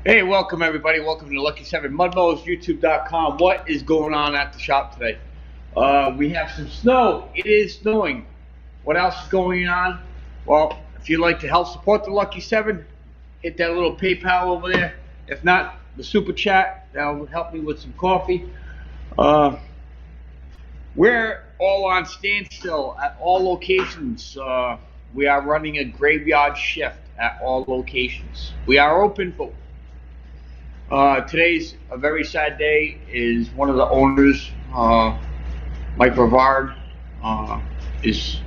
Hey, welcome everybody. Welcome to Lucky 7 Mud Mowers, YouTube.com. What is going on at the shop today? We have some snow. It is snowing. What else is going on? Well, if you'd like to help support the Lucky 7, hit that little PayPal over there. If not, the Super Chat. That'll help me with some coffee. We're all on standstill at all locations. We are running a graveyard shift at all locations. We are open, but today's a very sad day. Is one of the owners, Mike Brevard, is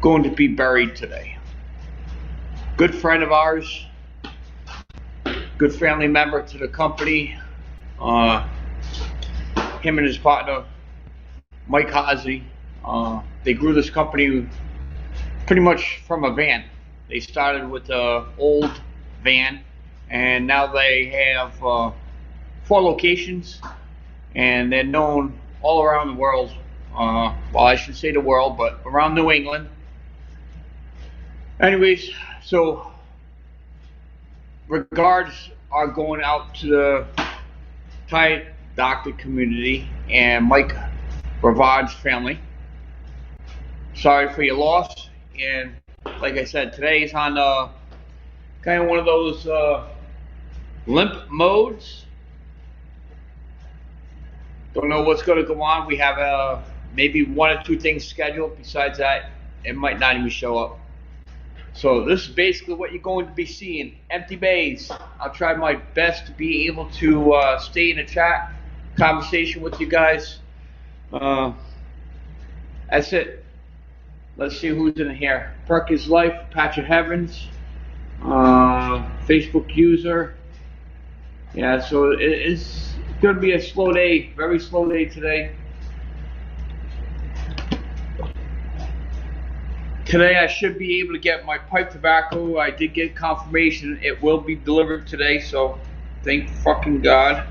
going to be buried today. Good friend of ours, good family member to the company. Him and his partner, Mike Hazy, they grew this company pretty much from a van. They started with an old van, and now they have 4 locations, and they're known all around the world. Well, I should say the world, but around New England. Anyways, so regards are going out to the Thai doctor community and Mike Brevard's family. Sorry for your loss, and like I said, today's on kind of one of those limp modes. Don't know what's going to go on. We have maybe 1 or 2 things scheduled. Besides that, it might not even show up. So this is basically what you're going to be seeing. Empty bays. I'll try my best to be able to stay in a chat conversation with you guys. That's it. Let's see who's in here. Perkins Life, Patch of Heavens, Facebook user. Yeah, so it's going to be a slow day, very slow day today. Today I should be able to get my pipe tobacco. I did get confirmation it will be delivered today, so thank fucking God.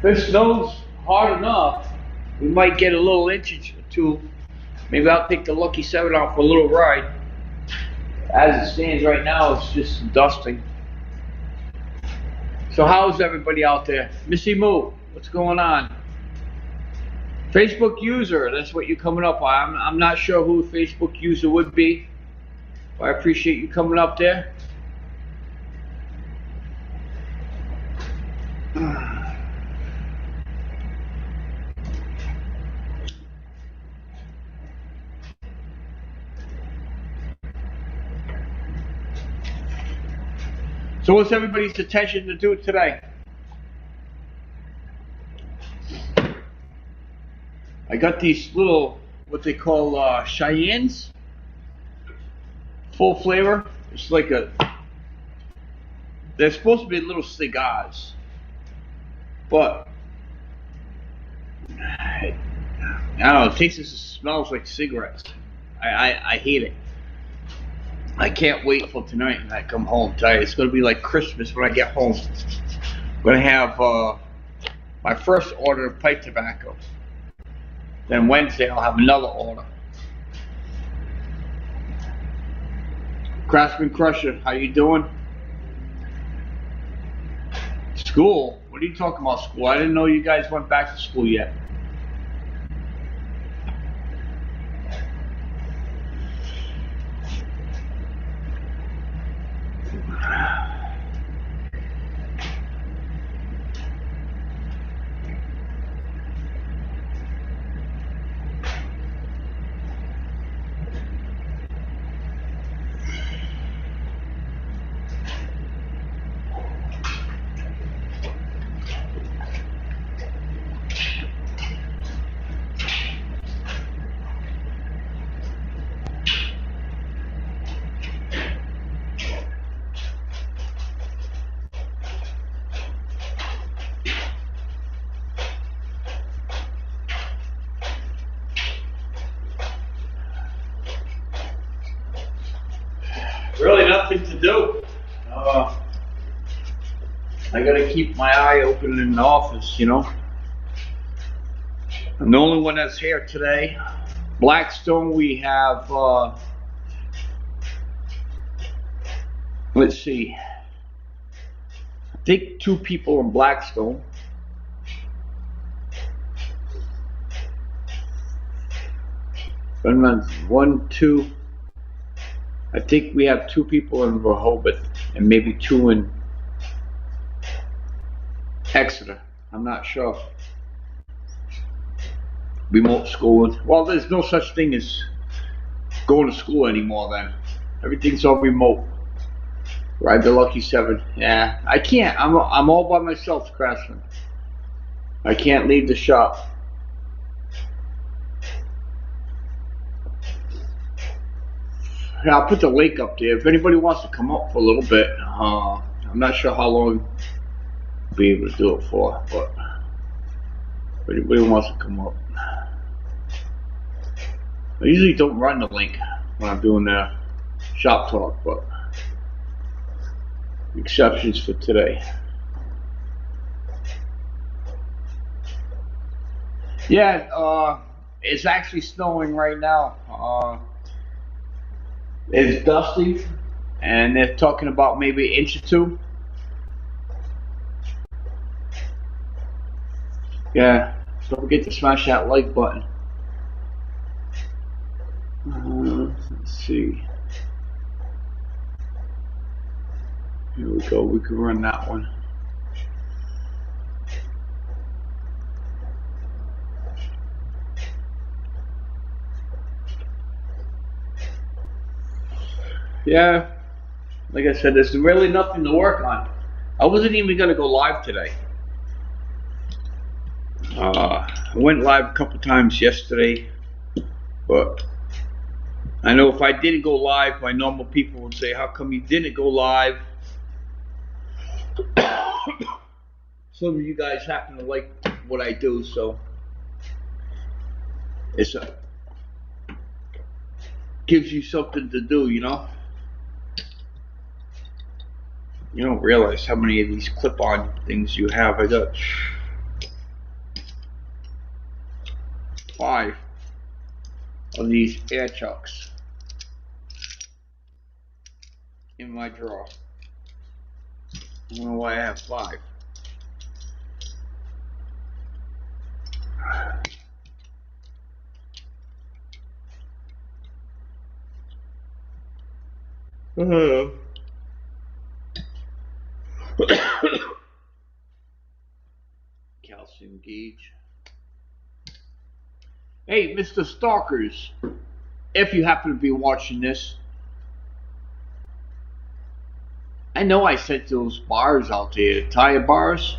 If it snows hard enough, we might get a little inch or 2. Maybe I'll take the Lucky 7 out for a little ride. As it stands right now, it's just dusting. So how's everybody out there? Missy Moo, what's going on? Facebook user, that's what you're coming up on. I'm not sure who a Facebook user would be, but I appreciate you coming up there. So what's everybody's intention to do today? I got these little, what they call Cheyennes, full flavor. It's like they're supposed to be little cigars, but I don't know, it tastes and smells like cigarettes. I hate it. I can't wait till tonight when I come home. Tell you, it's going to be like Christmas when I get home. I'm going to have my first order of pipe tobacco. Then Wednesday I'll have another order. Craftsman Crusher, how you doing? School? What are you talking about, school? I didn't know you guys went back to school yet. Really nothing to do. I gotta keep my eye open in the office, you know. I'm the only one that's here today. Blackstone, we have Let's see. I think 2 people in Blackstone. One, 2. I think we have 2 people in Rehoboth and maybe 2 in Exeter. I'm not sure. Remote schooling. Well, there's no such thing as going to school anymore then. Everything's all remote. Ride the Lucky 7. Yeah, I can't. I'm all by myself, Craftsman. I can't leave the shop. Yeah, I'll put the link up there. If anybody wants to come up for a little bit, I'm not sure how long I'll be able to do it for, but if anybody wants to come up. I usually don't run the link when I'm doing the shop talk, but exceptions for today. Yeah, it's actually snowing right now. It's dusty, and they're talking about maybe an inch or 2. Yeah, don't forget to smash that like button. Let's see. Here we go. We can run that one. Yeah, like I said, there's really nothing to work on. I wasn't even going to go live today. I went live a couple times yesterday, but I know if I didn't go live, my normal people would say, how come you didn't go live? Some of you guys happen to like what I do, so it's gives you something to do, you know? You don't realize how many of these clip-on things you have. I got 5 of these air chucks in my drawer. I don't know why I have 5. Calcium gauge. Hey, Mr. Stalkers, if you happen to be watching this, I know I sent those bars out there, tire bars,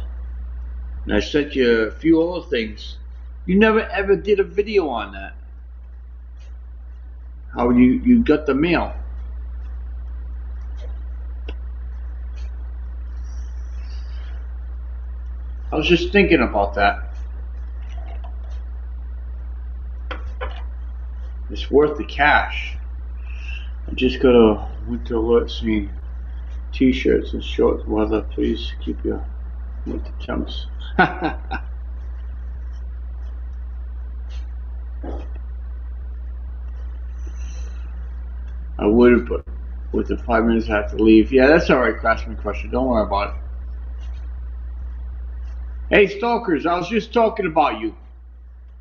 and I sent you a few other things. You never ever did a video on that. How you got the mail. I was just thinking about that. It's worth the cash. I just got a winter alert saying t-shirts and shorts weather. Please keep your winter temps. I would, but with the 5 minutes I have to leave. Yeah, that's alright, Craftsman Crusher. Don't worry about it. Hey, Stalkers, I was just talking about you.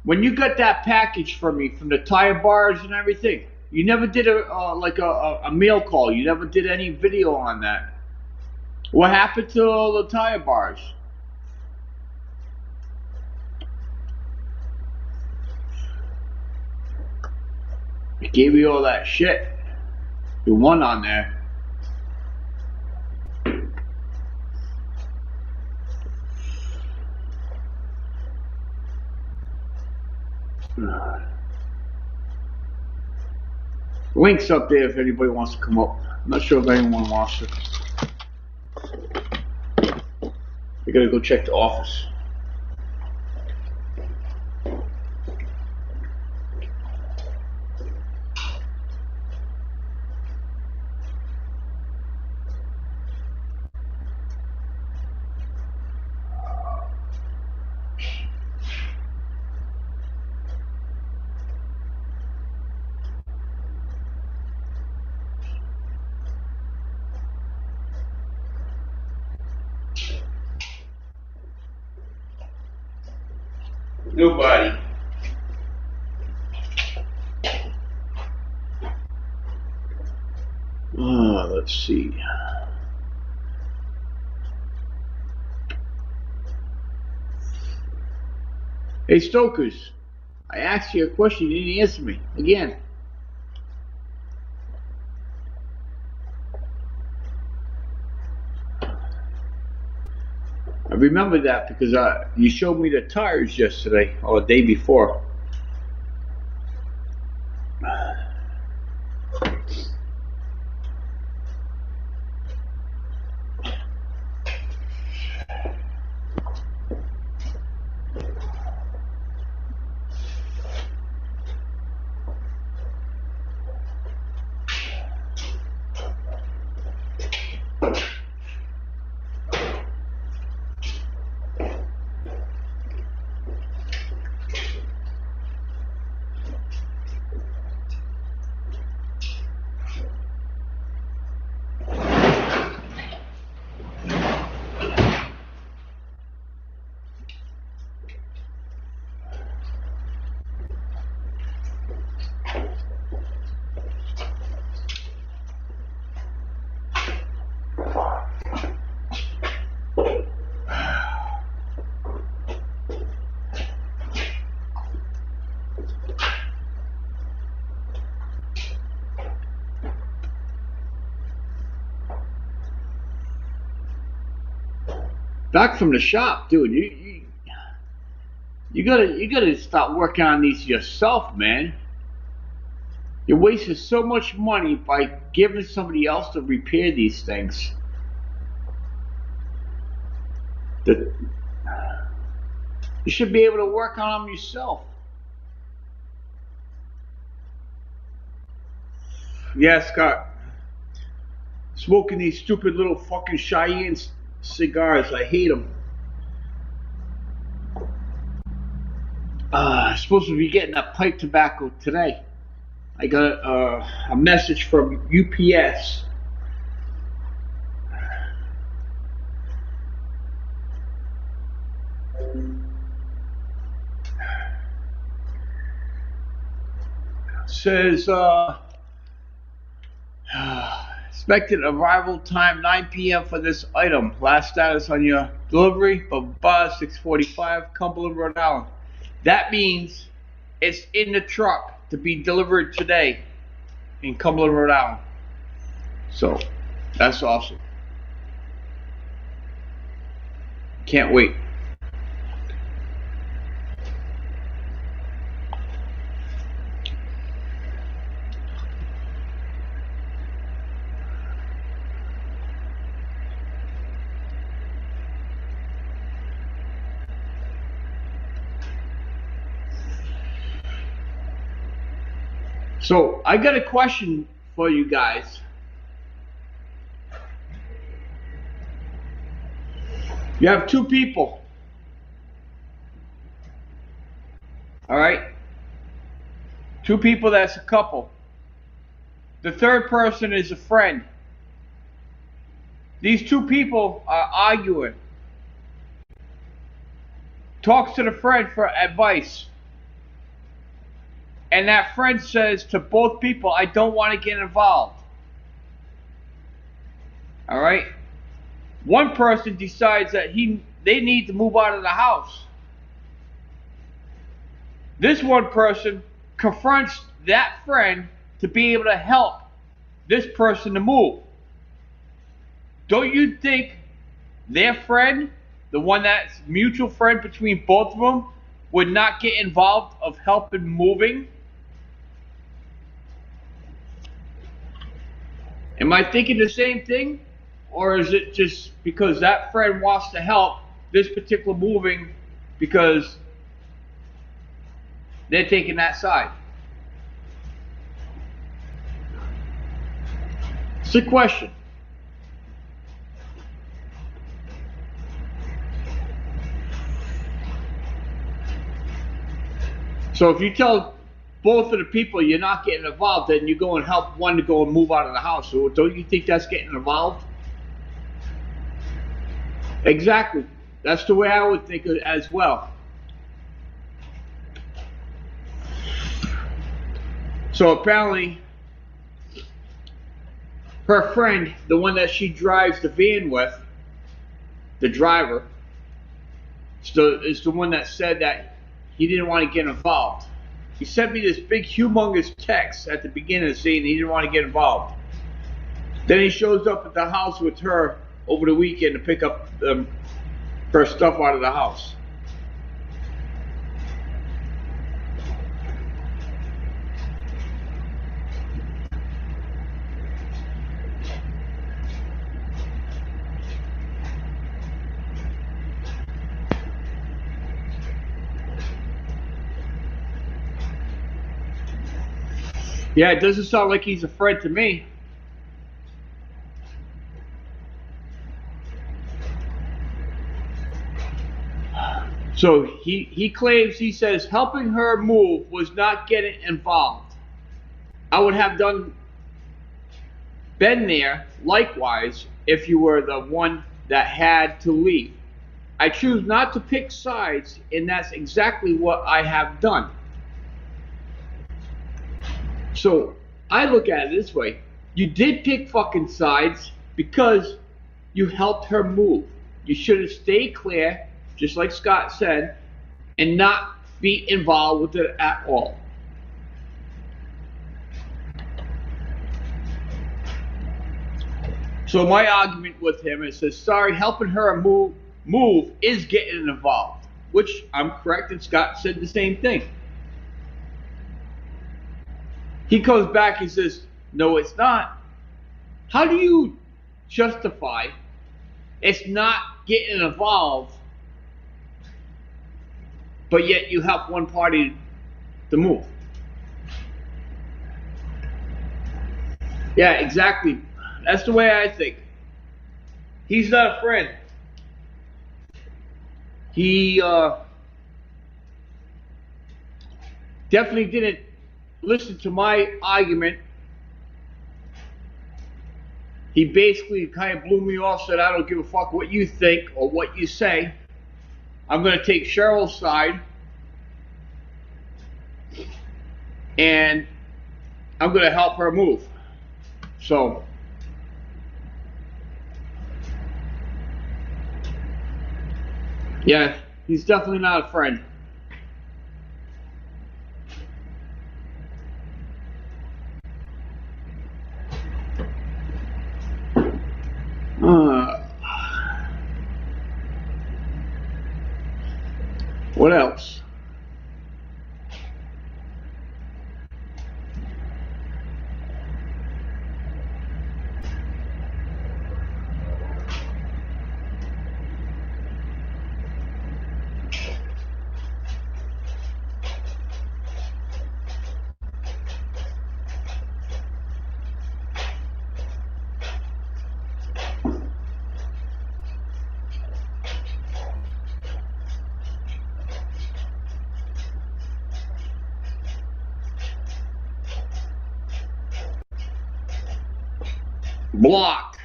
When you got that package from me, from the tire bars and everything, you never did a mail call. You never did any video on that. What happened to all the tire bars? I gave you all that shit. You won on there. Links up there if anybody wants to come up. I'm not sure if anyone wants to. I gotta go check the office. Nobody. Let's see. Hey, Stokers. I asked you a question. You didn't answer me. Again. I remember that because you showed me the tires yesterday or the day before. Back from the shop, dude. You gotta start working on these yourself, man. You're wasting so much money by giving somebody else to repair these things. You should be able to work on them yourself. Yeah, Scott. Smoking these stupid little fucking Cheyenne cigars. I hate them. Supposed to be getting that pipe tobacco today. I got a message from UPS. Says expected arrival time 9 p.m. for this item. Last status on your delivery, 6:45, Cumberland, Rhode Island. That means it's in the truck to be delivered today in Cumberland, Rhode Island. So that's awesome. Can't wait. So I got a question for you guys. You have two people. All right? Two people, that's a couple. The third person is a friend. These two people are arguing. Talks to the friend for advice. And that friend says to both people, I don't want to get involved. All right? One person decides that they need to move out of the house. This one person confronts that friend to be able to help this person to move. Don't you think their friend, the one that's mutual friend between both of them, would not get involved of helping moving? Am I thinking the same thing? Or is it just because that friend wants to help this particular moving because they're taking that side? It's a question. So if you tell both of the people you're not getting involved, then you go and help one to go and move out of the house. So don't you think that's getting involved? Exactly. That's the way I would think of it as well. So apparently, her friend, the one that she drives the van with, the driver, is the one that said that he didn't want to get involved. He sent me this big, humongous text at the beginning saying he didn't want to get involved. Then he shows up at the house with her over the weekend to pick up her stuff out of the house. Yeah, it doesn't sound like he's a friend to me. So he claims, he says, helping her move was not getting involved. I would have been there likewise if you were the one that had to leave. I choose not to pick sides, and that's exactly what I have done. So I look at it this way. You did pick fucking sides because you helped her move. You should have stayed clear, just like Scott said, and not be involved with it at all. So my argument with him is, sorry, helping her move is getting involved, which I'm correct, and Scott said the same thing. He comes back and says, no, it's not. How do you justify it's not getting involved, but yet you help one party to move? Yeah, exactly. That's the way I think. He's not a friend. He definitely didn't listen to my argument. He basically kind of blew me off, said, I don't give a fuck what you think or what you say. I'm going to take Cheryl's side, and I'm going to help her move. So, yeah, he's definitely not a friend. What else? Block.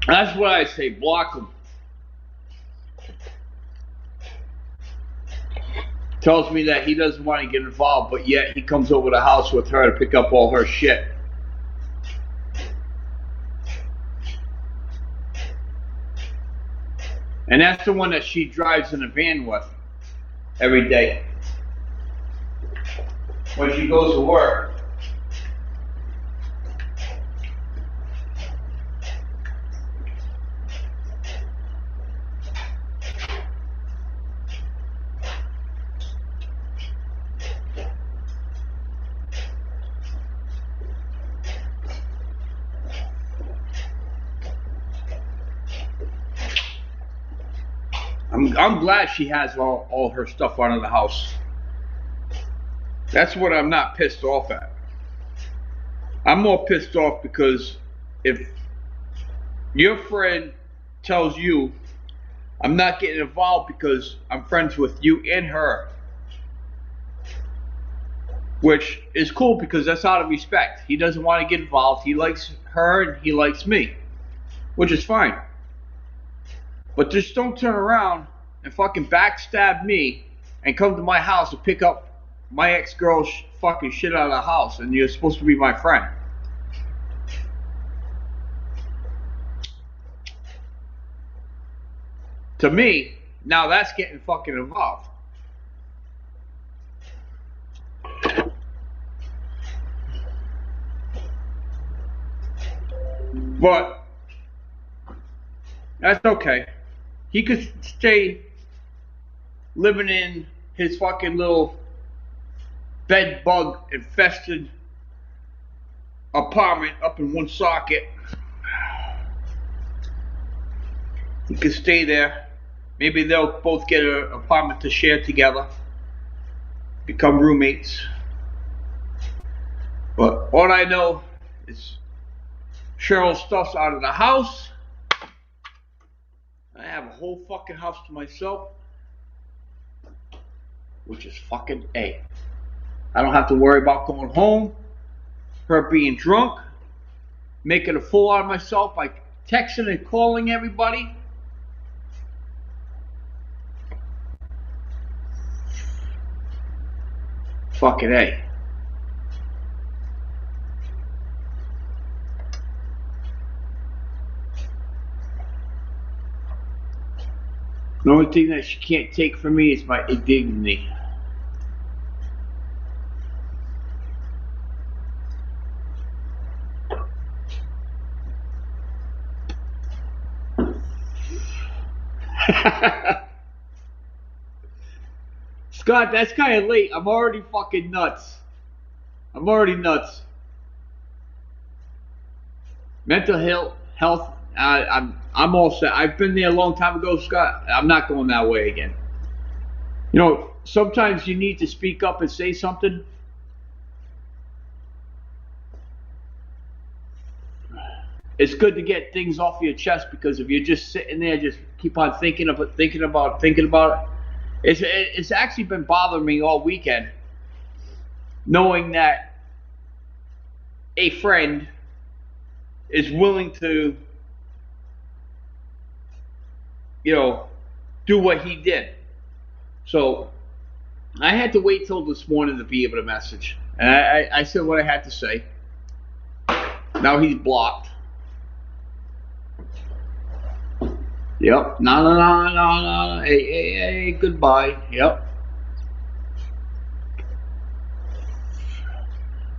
That's what I say, block him. Tells me that he doesn't want to get involved, but yet he comes over the house with her to pick up all her shit. And that's the one that she drives in a van with every day when she goes to work. I'm glad she has all her stuff out of the house. That's what I'm not pissed off at. I'm more pissed off because if your friend tells you, I'm not getting involved because I'm friends with you and her, which is cool because that's out of respect. He doesn't want to get involved. He likes her and he likes me, which is fine. But just don't turn around and fucking backstab me and come to my house to pick up my ex-girl's fucking shit out of the house, and you're supposed to be my friend. To me, now that's getting fucking involved. But that's okay. He could stay living in his fucking little bed bug infested apartment up in Woonsocket. He could stay there. Maybe they'll both get an apartment to share together, become roommates. But all I know is Cheryl's stuff's out of the house. I have a whole fucking house to myself, which is fucking A. I don't have to worry about going home, her being drunk, making a fool out of myself by texting and calling everybody. Fucking A. The only thing that she can't take from me is my dignity. Scott, that's kind of late. I'm already fucking nuts. I'm already nuts. Mental health. I'm all set. I've been there a long time ago, Scott. I'm not going that way again. You know, sometimes you need to speak up and say something. It's good to get things off your chest, because if you're just sitting there, just keep on thinking about it. It's actually been bothering me all weekend, knowing that a friend is willing to, you know, do what he did. So I had to wait till this morning to be able to message. And I said what I had to say. Now he's blocked. Yep. No. Hey, goodbye. Yep.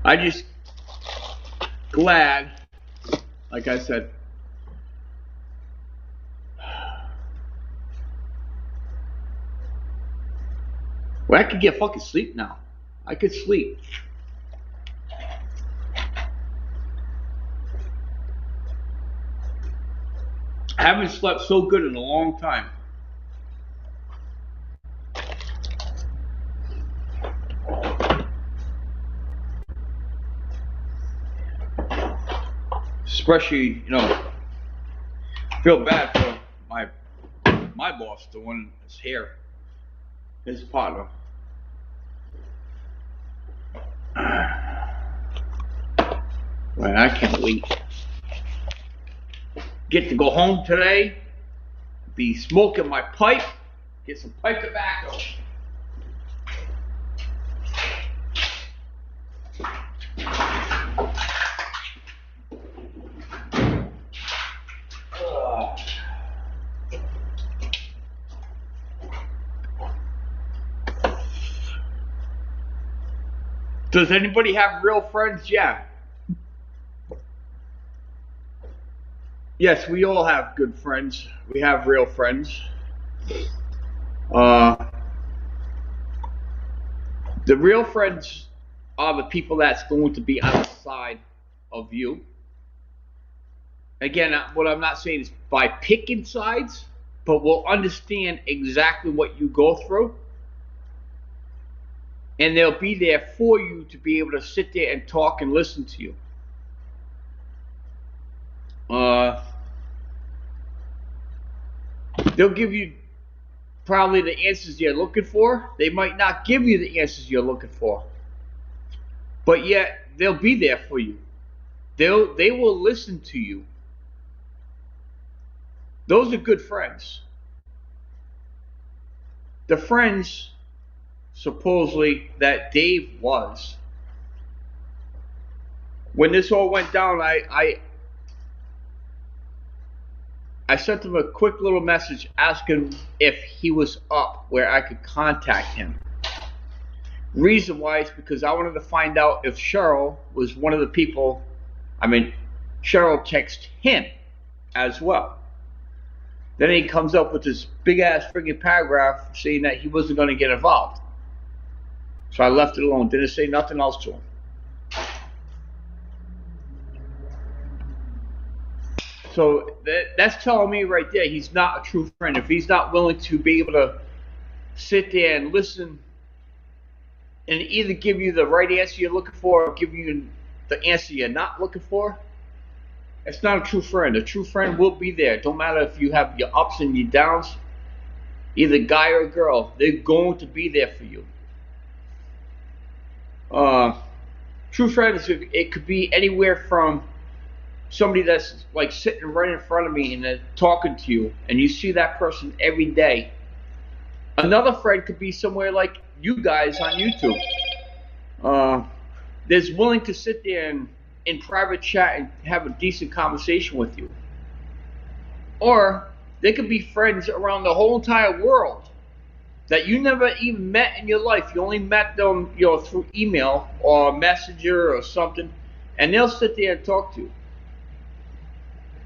I just glad, like I said, well, I could get fucking sleep now. I could sleep. I haven't slept so good in a long time. Especially, you know, I feel bad for my boss, the one that's here, his partner. Man, I can't wait. Get to go home today, be smoking my pipe, get some pipe tobacco. Does anybody have real friends? Yeah. Yes, we all have good friends. We have real friends. The real friends are the people that's going to be on the side of you. Again, what I'm not saying is by picking sides, but will understand exactly what you go through. And they'll be there for you to be able to sit there and talk and listen to you. They'll give you probably the answers you're looking for. They might not give you the answers you're looking for, but yet they'll be there for you. They will listen to you. Those are good friends. the friends supposedly that Dave was, when this all went down, I sent him a quick little message asking if he was up where I could contact him. Reason why is because I wanted to find out if Cheryl was one of the people. Cheryl texted him as well. Then he comes up with this big ass friggin' paragraph saying that he wasn't going to get involved. So I left it alone. Didn't say nothing else to him. So that's telling me right there he's not a true friend. If he's not willing to be able to sit there and listen and either give you the right answer you're looking for or give you the answer you're not looking for, it's not a true friend. A true friend will be there. Don't matter if you have your ups and your downs, either guy or girl, they're going to be there for you. True friends, it could be anywhere from somebody that's like sitting right in front of me and they're talking to you and you see that person every day. Another friend could be somewhere like you guys on YouTube. That's willing to sit there and in private chat and have a decent conversation with you. Or they could be friends around the whole entire world that you never even met in your life. You only met them, through email or messenger or something, and they'll sit there and talk to you.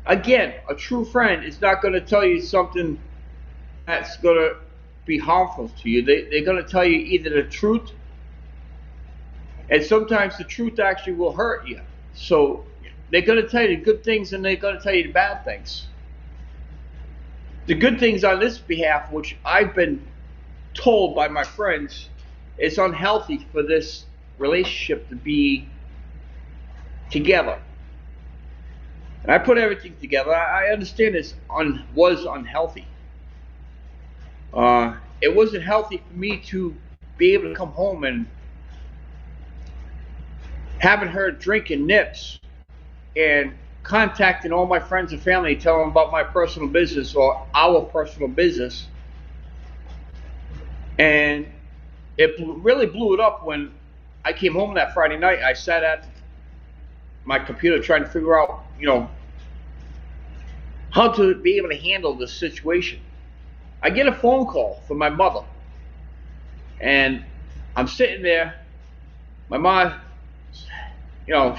Again, a true friend is not going to tell you something that's going to be harmful to you. They're going to tell you either the truth, and sometimes the truth actually will hurt you. So they're going to tell you the good things and they're going to tell you the bad things. The good things on this behalf, which I've been told by my friends, it's unhealthy for this relationship to be together. And I put everything together. I understand this was unhealthy. It wasn't healthy for me to be able to come home and having her drinking nips and contacting all my friends and family, telling them about my personal business or our personal business. And it really blew it up when I came home that Friday night. I sat at my computer trying to figure out, how to be able to handle this situation. I get a phone call from my mother, and I'm sitting there. My mom,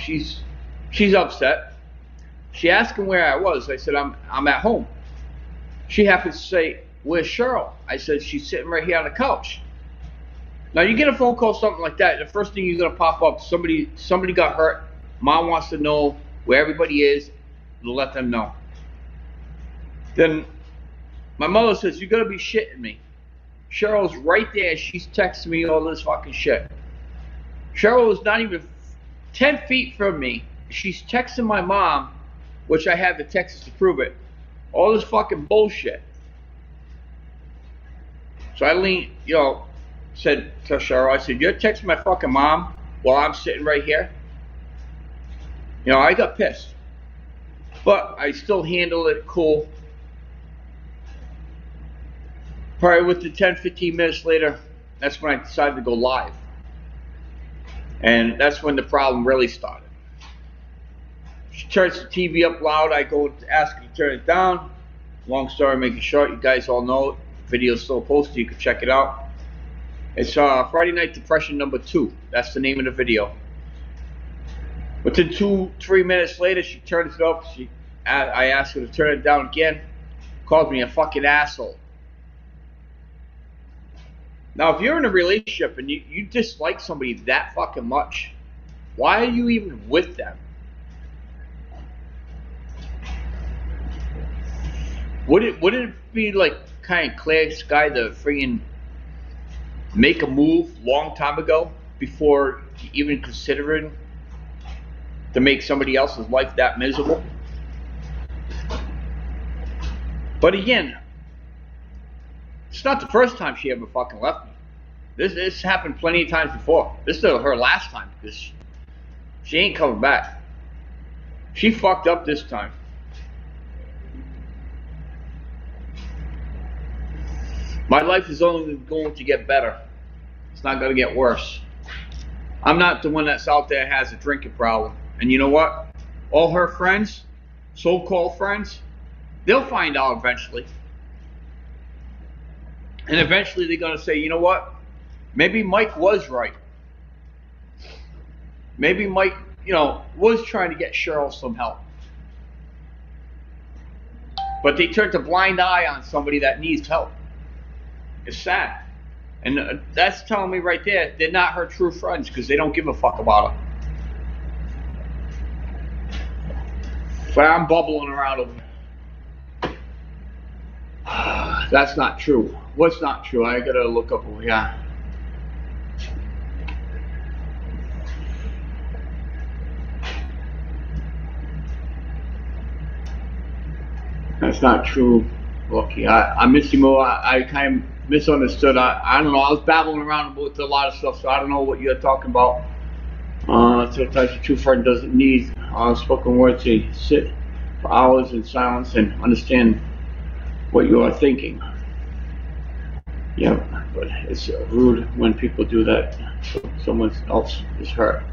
she's upset. She asked him where I was. I said, I'm at home. She happens to say, where's Cheryl? I said, she's sitting right here on the couch. Now you get a phone call, something like that, the first thing you're gonna pop up, somebody got hurt. Mom wants to know where everybody is, to let them know. Then my mother says, you're gonna be shitting me. Cheryl's right there, she's texting me all this fucking shit. Cheryl is not even 10 feet from me. She's texting my mom, which I have the texts to prove it, all this fucking bullshit. So I said to Cheryl, I said, you're texting my fucking mom while I'm sitting right here? I got pissed. But I still handled it cool. Probably within 10, 15 minutes later, that's when I decided to go live. And that's when the problem really started. She turns the TV up loud. I go to ask her to turn it down. Long story, make it short. You guys all know it. The video's still posted. You can check it out. It's Friday Night Depression number 2. That's the name of the video. Within 2-3 minutes later, she turns it up. I asked her to turn it down again. Calls me a fucking asshole. Now, if you're in a relationship and you dislike somebody that fucking much, why are you even with them? Would it be like kind of clear sky to freaking make a move long time ago before even considering to make somebody else's life that miserable? But again, it's not the first time she ever fucking left me. This happened plenty of times before. This is her last time because she ain't coming back. She fucked up this time. My life is only going to get better. It's not going to get worse. I'm not the one that's out there has a drinking problem. And you know what? All her friends, so-called friends, they'll find out eventually. And eventually they're going to say, you know what? Maybe Mike was right. Maybe Mike, was trying to get Cheryl some help. But they turned a blind eye on somebody that needs help. It's sad. And that's telling me right there, they're not her true friends because they don't give a fuck about her. But I'm bubbling around over here. That's not true. What's not true? I gotta look up over here. That's not true. Lucky. I'm missing more. I kind of misunderstood. I don't know. I was babbling around with a lot of stuff, so I don't know what you're talking about. Sometimes a true friend doesn't need spoken words. They sit for hours in silence and understand what you are thinking. Yeah, but it's rude when people do that. So someone else is hurt.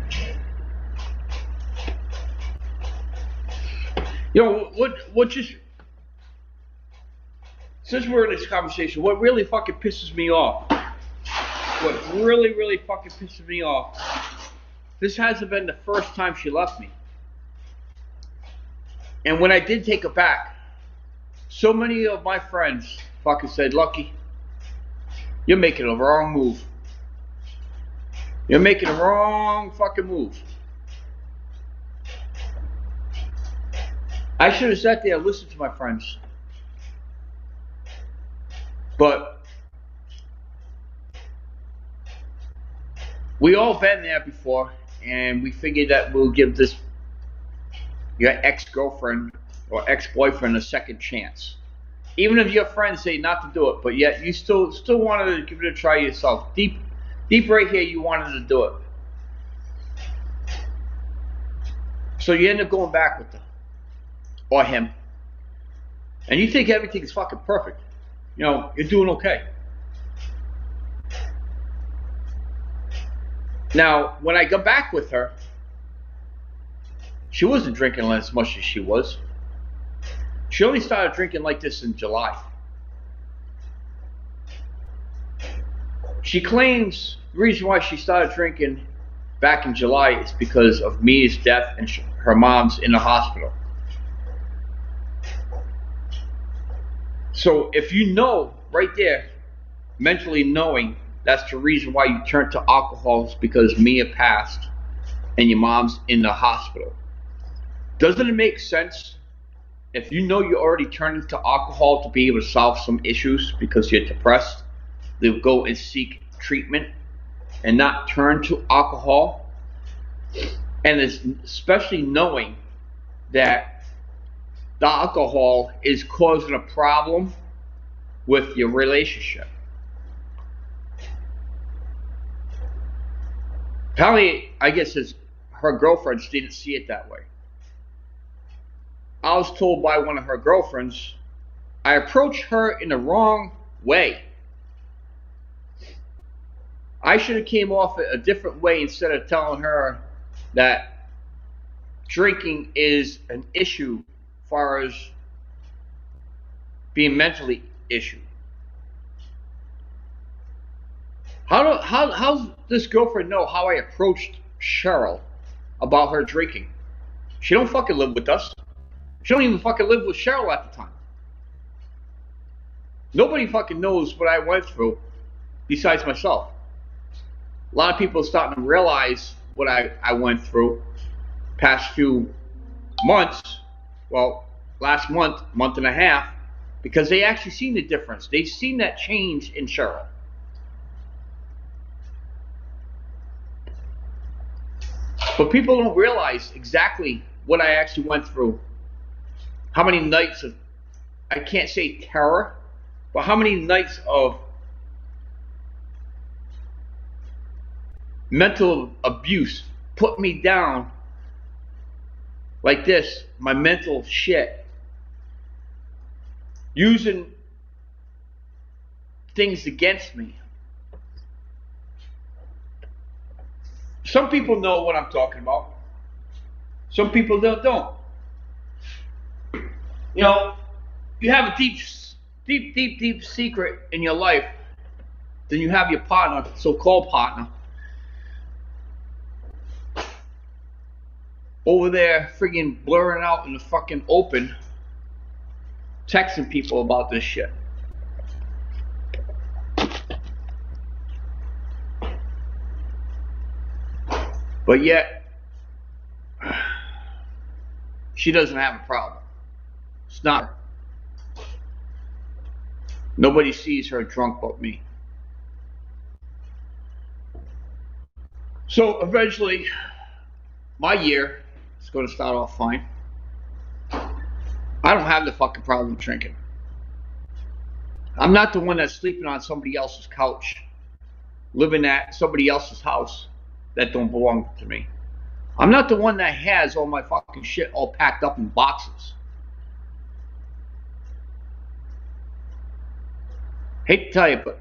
What just... Since we're in this conversation, what really fucking pisses me off, this hasn't been the first time she left me. And when I did take her back, so many of my friends fucking said, Lucky, you're making a wrong move. You're making a wrong fucking move. I should have sat there and listened to my friends. But we all been there before, and we figured that we'll give your ex-girlfriend or ex-boyfriend a second chance. Even if your friends say not to do it, but yet you still wanted to give it a try yourself. Deep right here, you wanted to do it. So you end up going back with her or him, and you think everything is fucking perfect. You're doing okay. Now, when I got back with her, she wasn't drinking as much as she was. She only started drinking like this in July. She claims the reason why she started drinking back in July is because of Mia's death and her mom's in the hospital. So if you know right there, mentally knowing that's the reason why you turned to alcohol is because Mia passed and your mom's in the hospital. Doesn't it make sense if you know you're already turning to alcohol to be able to solve some issues because you're depressed, they'll go and seek treatment and not turn to alcohol? And it's especially knowing that the alcohol is causing a problem with your relationship. Apparently, I guess her girlfriends didn't see it that way. I was told by one of her girlfriends, I approached her in the wrong way. I should have came off it a different way instead of telling her that drinking is an issue as far as being mentally issue. How's this girlfriend know how I approached Cheryl about her drinking? She don't fucking live with us. She don't even fucking live with Cheryl at the time. Nobody fucking knows what I went through besides myself. A lot of people are starting to realize what I went through past few months. Well, last month and a half, because they actually seen the difference. They've seen that change in Cheryl. But people don't realize exactly what I actually went through. How many nights of, I can't say terror, but how many nights of mental abuse put me down like this, my mental shit, using things against me. Some people know what I'm talking about. Some people don't. You know, you have a deep secret in your life. Then you have your partner, so-called partner, over there friggin' blurring out in the fucking open, texting people about this shit. But yet, she doesn't have a problem. It's not her. Nobody sees her drunk but me. So eventually, my year is going to start off fine. I don't have the fucking problem with drinking. I'm not the one that's sleeping on somebody else's couch, living at somebody else's house that don't belong to me. I'm not the one that has all my fucking shit all packed up in boxes. Hate to tell you, but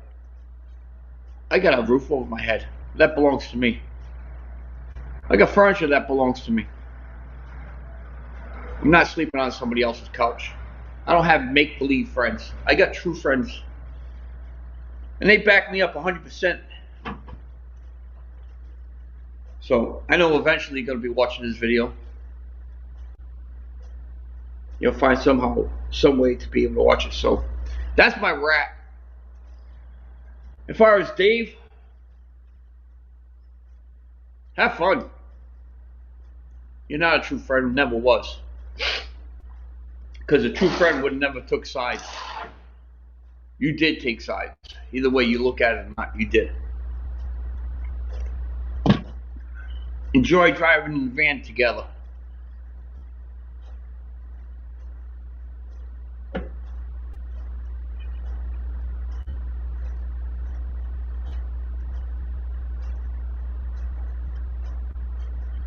I got a roof over my head. That belongs to me. I got furniture that belongs to me. I'm not sleeping on somebody else's couch. I don't have make-believe friends. I got true friends. And they back me up 100%. So I know eventually you're going to be watching this video. You'll find some way to be able to watch it. So that's my rap. As far as Dave, have fun. You're not a true friend, never was. Because a true friend would never took sides. You did take sides. Either way you look at it or not, you did. Enjoy driving in the van together.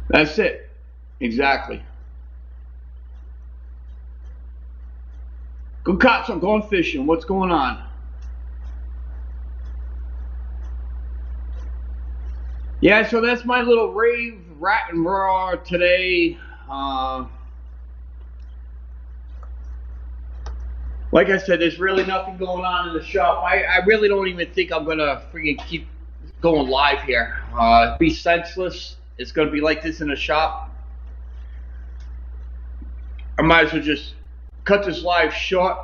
That's it. Exactly. Good cops, I'm going fishing. What's going on? Yeah, so that's my little rave, rat and raw today. Like I said, there's really nothing going on in the shop. I really don't even think I'm gonna freaking keep going live here. Be senseless. It's gonna be like this in the shop. I might as well just cut this live short.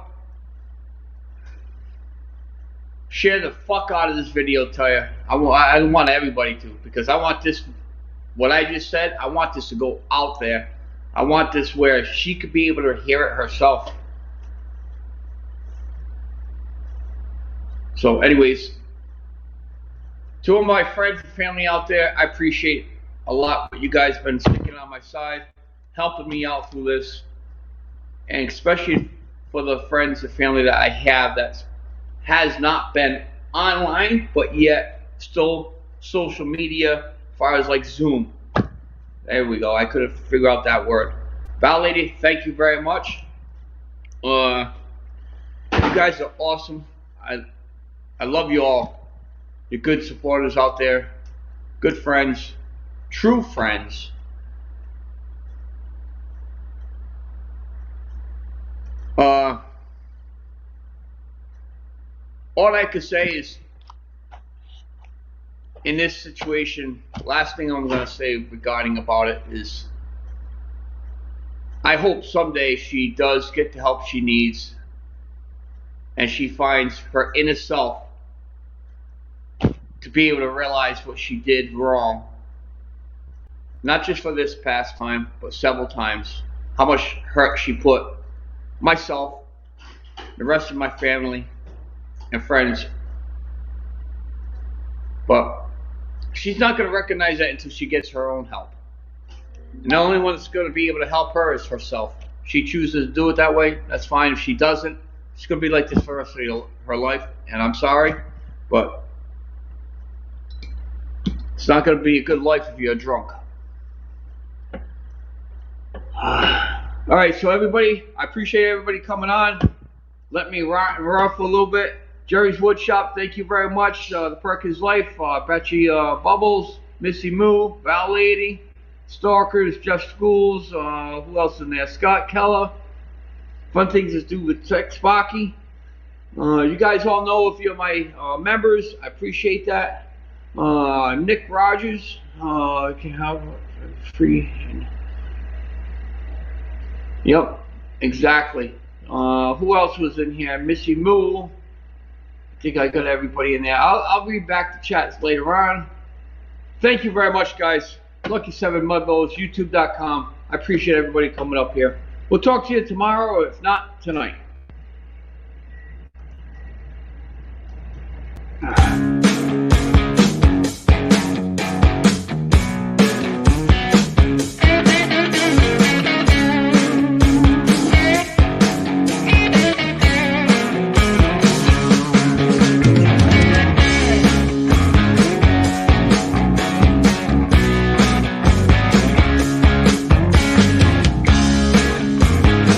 Share the fuck out of this video, tell you. I want everybody to, because I want this, what I just said, I want this to go out there. I want this where she could be able to hear it herself. So anyways, to all my friends and family out there, I appreciate a lot what you guys have been sticking on my side, helping me out through this. And especially for the friends and family that I have that has not been online, but yet still social media, as far as like Zoom. There we go. I couldn't figure out that word. Val Lady, thank you very much. You guys are awesome. I love you all. You're good supporters out there. Good friends. True friends. All I could say is, in this situation, last thing I'm going to say regarding about it is, I hope someday she does get the help she needs, and she finds her inner self to be able to realize what she did wrong. Not just for this past time, but several times. How much hurt she put myself, the rest of my family, and friends. But she's not going to recognize that until she gets her own help. And the only one that's going to be able to help her is herself. She chooses to do it that way, that's fine. If she doesn't, she's going to be like this for the rest of her life. And I'm sorry, but it's not going to be a good life if you're drunk. Alright, so everybody, I appreciate everybody coming on. Let me rot and rough a little bit. Jerry's Wood Shop, thank you very much. The Perkins Life, Betchy Bubbles, Missy Moo, Val Lady, Stalkers, Jeff Schools, who else in there? Scott Keller, Fun Things to Do with Tech Sparky. You guys all know if you're my members, I appreciate that. Nick Rogers, can have free. Yep, exactly. Who else was in here? Missy Moo. I think I got everybody in there. I'll read back the chats later on. Thank you very much, guys. Lucky7 Mud Mowers, YouTube.com. I appreciate everybody coming up here. We'll talk to you tomorrow, or if not, tonight.